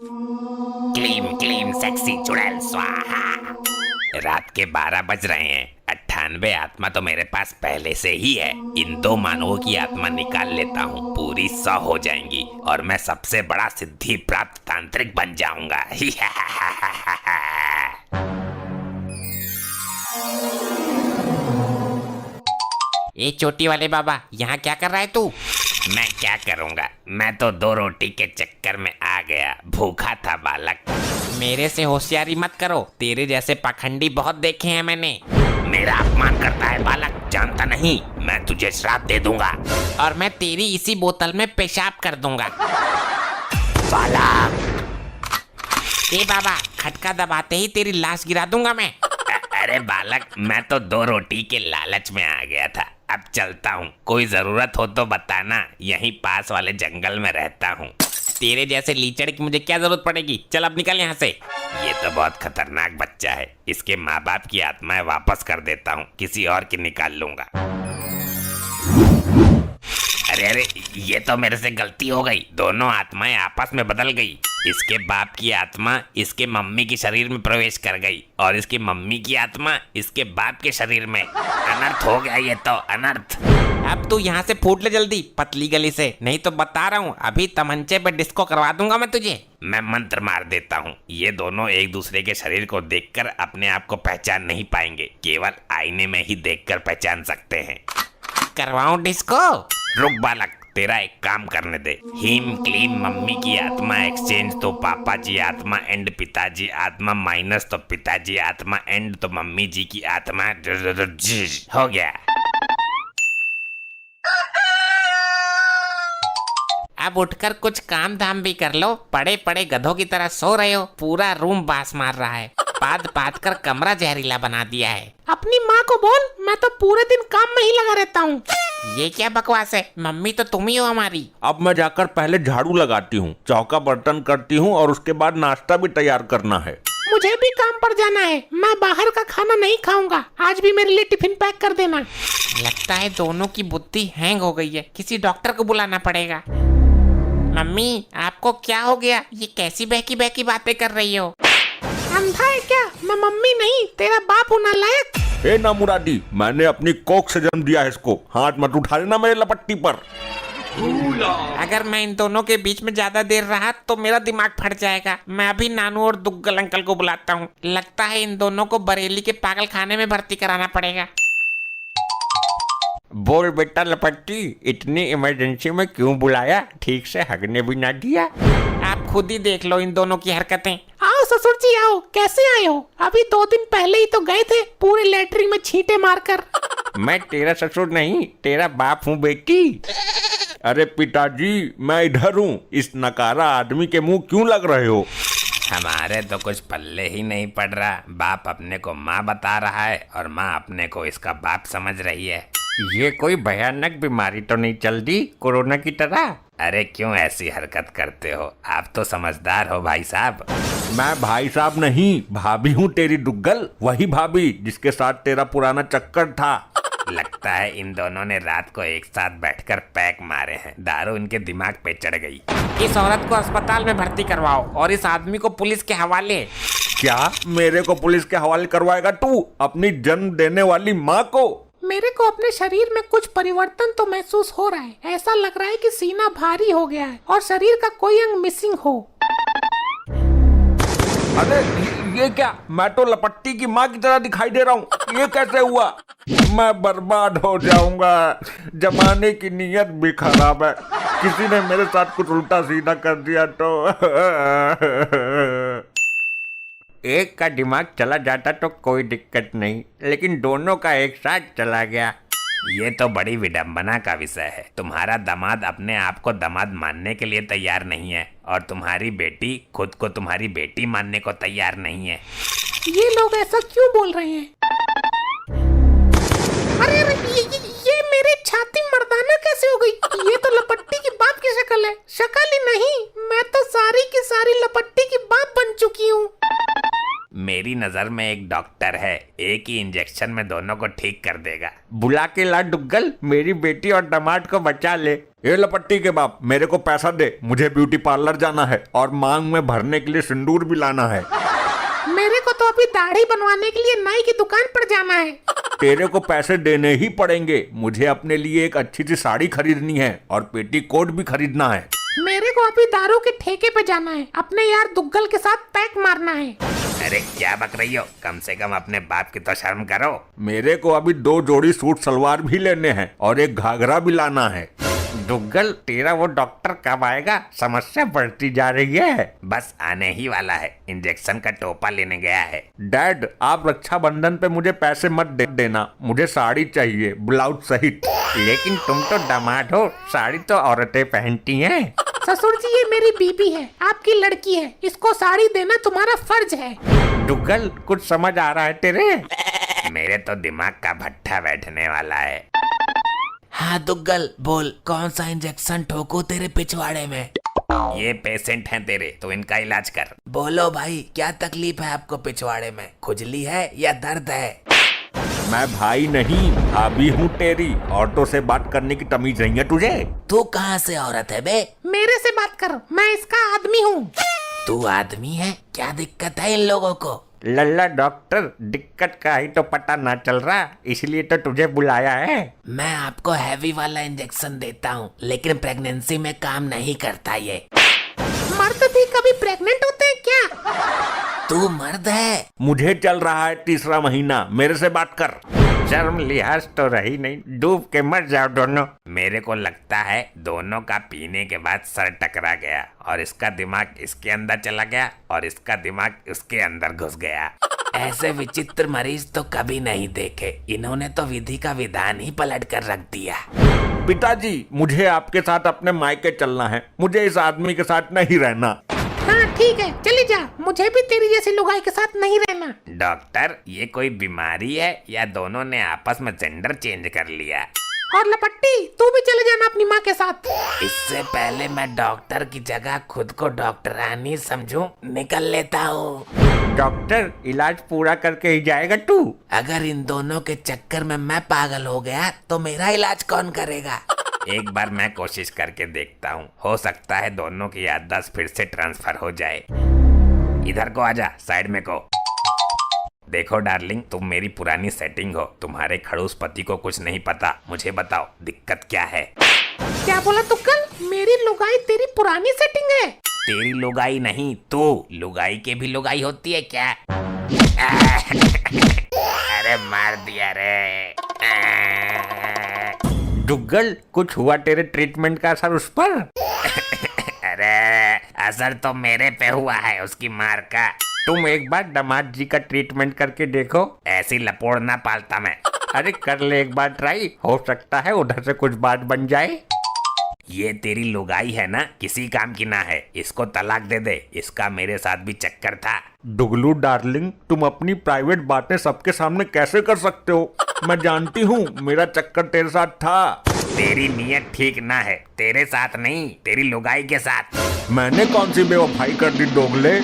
क्लीम क्लीम sexy चुड़ैल स्वाहा। रात के 12 बज रहे हैं। 98 आत्मा तो मेरे पास पहले से ही है। इन 2 मानवों की आत्मा निकाल लेता हूँ, पूरी 100 हो जाएंगी और मैं सबसे बड़ा सिद्धि प्राप्त तांत्रिक बन जाऊंगा। ए चोटी वाले बाबा, यहाँ क्या कर रहा है तू? मैं क्या करूंगा, मैं तो 2 रोटी के चक्कर में आ गया, भूखा था बालक। मेरे से होशियारी मत करो, तेरे जैसे पाखंडी बहुत देखे हैं मैंने। मेरा अपमान करता है बालक, जानता नहीं मैं तुझे श्राप दे दूंगा और मैं तेरी इसी बोतल में पेशाब कर दूंगा। बालक। ए बाबा, खटका दबाते ही तेरी लाश गिरा दूंगा मैं। अरे बालक, मैं तो 2 रोटी के लालच में आ गया था, अब चलता हूँ। कोई जरूरत हो तो बताना, यहीं पास वाले जंगल में रहता हूँ। तेरे जैसे लीचड़ की मुझे क्या जरूरत पड़ेगी, चल अब निकल यहाँ से। ये तो बहुत खतरनाक बच्चा है, इसके माँ बाप की आत्माएं वापस कर देता हूँ, किसी और की निकाल लूंगा। अरे अरे, ये तो मेरे से गलती हो गई, दोनों आत्माएं आपस में बदल गई। इसके बाप की आत्मा इसके मम्मी के शरीर में प्रवेश कर गई और इसकी मम्मी की आत्मा इसके बाप के शरीर में। अनर्थ हो गया ये तो, अनर्थ। अब तू यहाँ से फूट ले जल्दी, पतली गली से, नहीं तो बता रहा हूँ अभी तमंचे पे डिस्को करवा दूंगा मैं तुझे। मैं मंत्र मार देता हूँ, ये दोनों एक दूसरे के शरीर को देखकर अपने आप को पहचान नहीं पाएंगे, केवल आईने में ही देखकर पहचान सकते हैं। करवाऊं डिस्को? रुक बालक, तेरा एक काम करने दे। हीम क्लीम मम्मी की आत्मा एक्सचेंज तो पापा जी आत्मा एंड पिताजी आत्मा माइनस तो पिताजी आत्मा एंड तो मम्मी जी की आत्मा। हो गया। अब उठकर कुछ काम धाम भी कर लो, पड़े पड़े गधों की तरह सो रहे हो, पूरा रूम बास मार रहा है, पाद पाद कर कमरा जहरीला बना दिया है। अपनी माँ को बोल, मैं तो पूरे दिन काम में ही लगा रहता हूँ। ये क्या बकवास है, मम्मी तो तुम ही हो हमारी। अब मैं जाकर पहले झाड़ू लगाती हूँ, चौका बर्तन करती हूँ और उसके बाद नाश्ता भी तैयार करना है। मुझे भी काम पर जाना है, मैं बाहर का खाना नहीं खाऊंगा, आज भी मेरे लिए टिफिन पैक कर देना। लगता है दोनों की बुद्धि हैंग हो गई है, किसी डॉक्टर को बुलाना पड़ेगा। मम्मी, आपको क्या हो गया, ये कैसी बहकी बहकी बातें कर रही हो? अंधा है क्या? मैं मम्मी नहीं, तेरा बाप हूँ नालायक। ए ना मुरादी, मैंने अपनी कोख से जन्म दिया है इसको, हाथ मत उठा लेना मेरे लपट्टी पर। अगर मैं इन दोनों के बीच में ज्यादा देर रहा तो मेरा दिमाग फट जाएगा। मैं अभी नानू और दुग्गल अंकल को बुलाता हूँ, लगता है इन दोनों को बरेली के पागल खाने में भर्ती कराना पड़ेगा। बोल बेटा लपट्टी, इतनी इमरजेंसी में क्यों बुलाया, ठीक से हगने भी ना दिया। आप खुद ही देख लो इन दोनों की हरकतें। आओ ससुर जी आओ, कैसे आए हो? अभी 2 दिन पहले ही तो गए थे पूरे लैट्रिन में छींटे मारकर। मैं तेरा ससुर नहीं, तेरा बाप हूँ बेटी। अरे पिताजी, मैं इधर हूँ, इस नकारा आदमी के मुंह क्यों लग रहे हो? हमारे तो कुछ पल्ले ही नहीं पड़ रहा, बाप अपने को माँ बता रहा है और माँ अपने को इसका बाप समझ रही है। ये कोई भयानक बीमारी तो नहीं चल दी कोरोना की तरह? अरे क्यों ऐसी हरकत करते हो, आप तो समझदार हो भाई साहब। मैं भाई साहब नहीं, भाभी हूँ तेरी दुग्गल, वही भाभी जिसके साथ तेरा पुराना चक्कर था। लगता है इन दोनों ने रात को एक साथ बैठकर पैक मारे हैं, दारू इनके दिमाग पे चढ़ गई। इस औरत को अस्पताल में भर्ती करवाओ और इस आदमी को पुलिस के हवाले। क्या मेरे को पुलिस के हवाले करवाएगा तू, अपनी जन्म देने वाली माँ को? मेरे को अपने शरीर में कुछ परिवर्तन तो महसूस हो रहा है, ऐसा लग रहा है कि सीना भारी हो गया है और शरीर का कोई अंग मिसिंग हो। अरे ये क्या, मैं तो लपट्टी की माँ की तरह दिखाई दे रहा हूँ, ये कैसे हुआ? मैं बर्बाद हो जाऊंगा, जमाने की नीयत भी खराब है, किसी ने मेरे साथ कुछ उल्टा सीधा कर दिया तो। एक का दिमाग चला जाता तो कोई दिक्कत नहीं, लेकिन दोनों का एक साथ चला गया। ये तो बड़ी विडंबना का विषय है। तुम्हारा दामाद अपने आप को दामाद मानने के लिए तैयार नहीं है और तुम्हारी बेटी खुद को तुम्हारी बेटी मानने को तैयार नहीं है। ये लोग ऐसा क्यों बोल रहे हैं? अरे अरे ये मेरी छाती मर्दाना कैसे हो गई? ये तो लपट्टी की बाप की शक्ल है। शक्ल ही नहीं, मैं तो सारी की सारी लपट्टी की बाप बन चुकी हूँ। मेरी नजर में एक डॉक्टर है, एक ही इंजेक्शन में दोनों को ठीक कर देगा। बुला के ला डुग्गल, मेरी बेटी और दामाद को बचा ले। ये लपट्टी के बाप, मेरे को पैसा दे, मुझे ब्यूटी पार्लर जाना है और मांग में भरने के लिए सिंदूर भी लाना है। मेरे को तो अभी दाढ़ी बनवाने के लिए नाई की दुकान पर जाना है। तेरे को पैसे देने ही पड़ेंगे, मुझे अपने लिए एक अच्छी सी साड़ी खरीदनी है और पेटीकोट भी खरीदना है। मेरे को अभी दारू के ठेके पे जाना है, अपने यार दुग्गल के साथ पैक मारना है। अरे क्या बक रही हो, कम से कम अपने बाप की तो शर्म करो। मेरे को अभी 2 जोड़ी सूट सलवार भी लेने हैं और एक घाघरा भी लाना है। डुग्गल, तेरा वो डॉक्टर कब आएगा? समस्या बढ़ती जा रही है। बस आने ही वाला है, इंजेक्शन का टोपा लेने गया है। डैड, आप रक्षाबंधन पे मुझे पैसे मत देना, मुझे साड़ी चाहिए, ब्लाउज सहित। लेकिन तुम तो दामाद हो, साड़ी तो औरतें पहनती हैं। ससुर जी, ये मेरी बीबी है, आपकी लड़की है, इसको साड़ी देना तुम्हारा फर्ज है। डुग्गल, कुछ समझ आ रहा है तेरे? मेरे तो दिमाग का भट्ठा बैठने वाला है। हाँ दुग्गल, बोल कौन सा इंजेक्शन ठोकू तेरे पिछवाड़े में? ये पेशेंट हैं तेरे, तो इनका इलाज कर। बोलो भाई, क्या तकलीफ है आपको पिछवाड़े में? खुजली है या दर्द है? मैं भाई नहीं, भाभी हूँ तेरी। औरतों से बात करने की तमीज नहीं है तुझे? तू कहाँ से औरत है बे? मेरे से बात कर, मैं इसका आदमी हूँ। तू आदमी है? क्या दिक्कत है इन लोगों को? लल्ला डॉक्टर, दिक्कत का ही तो पता ना चल रहा, इसलिए तो तुझे बुलाया है। मैं आपको हैवी वाला इंजेक्शन देता हूँ, लेकिन प्रेगनेंसी में काम नहीं करता ये। मर्द भी कभी प्रेग्नेंट होते हैं क्या? तू मर्द है? मुझे चल रहा है 3रा महीना, मेरे से बात कर। शर्म लिहाज तो रही नहीं, डूब के मर जाओ दोनों। मेरे को लगता है दोनों का पीने के बाद सर टकरा गया और इसका दिमाग इसके अंदर चला गया और इसका दिमाग उसके अंदर घुस गया। ऐसे विचित्र मरीज तो कभी नहीं देखे, इन्होंने तो विधि का विधान ही पलट कर रख दिया। पिताजी, मुझे आपके साथ अपने मायके चलना है, मुझे इस आदमी के साथ नहीं रहना। हाँ ठीक है, चली जा, मुझे भी तेरी जैसी लुगाई के साथ नहीं रहना। डॉक्टर, ये कोई बीमारी है या दोनों ने आपस में जेंडर चेंज कर लिया? और लपट्टी, तू भी चले जाना अपनी माँ के साथ। इससे पहले मैं डॉक्टर की जगह खुद को डॉक्टरानी समझूं, निकल लेता हूँ। डॉक्टर, इलाज पूरा करके ही जाएगा तू? अगर इन दोनों के चक्कर में मैं पागल हो गया तो मेरा इलाज कौन करेगा? एक बार मैं कोशिश करके देखता हूँ, हो सकता है दोनों की याददाश्त फिर से ट्रांसफर हो जाए। इधर को आजा, साइड में को। देखो डार्लिंग, तुम मेरी पुरानी सेटिंग हो, तुम्हारे खड़ूस पति को कुछ नहीं पता। मुझे बताओ दिक्कत क्या है? क्या बोला तुक्कल? मेरी लुगाई तेरी पुरानी सेटिंग है? तेरी लुगाई नहीं, तू लुगाई के भी लुगाई होती है क्या? अरे मार दिया रे। डुग्गल, कुछ हुआ तेरे ट्रीटमेंट का असर उस पर? अरे असर तो मेरे पे हुआ है, उसकी मार का। तुम एक बार दामाद जी का ट्रीटमेंट करके देखो। ऐसी लपोड़ ना पालता मैं। अरे कर ले एक बार ट्राई, हो सकता है उधर से कुछ बात बन जाए। ये तेरी लुगाई है ना, किसी काम की ना है, इसको तलाक दे दे। इसका मेरे साथ भी चक्कर था। डुगलू डार्लिंग, तुम अपनी प्राइवेट बातें सबके सामने कैसे कर सकते हो? मैं जानती हूँ मेरा चक्कर तेरे साथ था। तेरी नीयत ठीक ना है, तेरे साथ नहीं, तेरी लुगाई के साथ। मैंने कौन सी बेवफाई कर दी दोगले?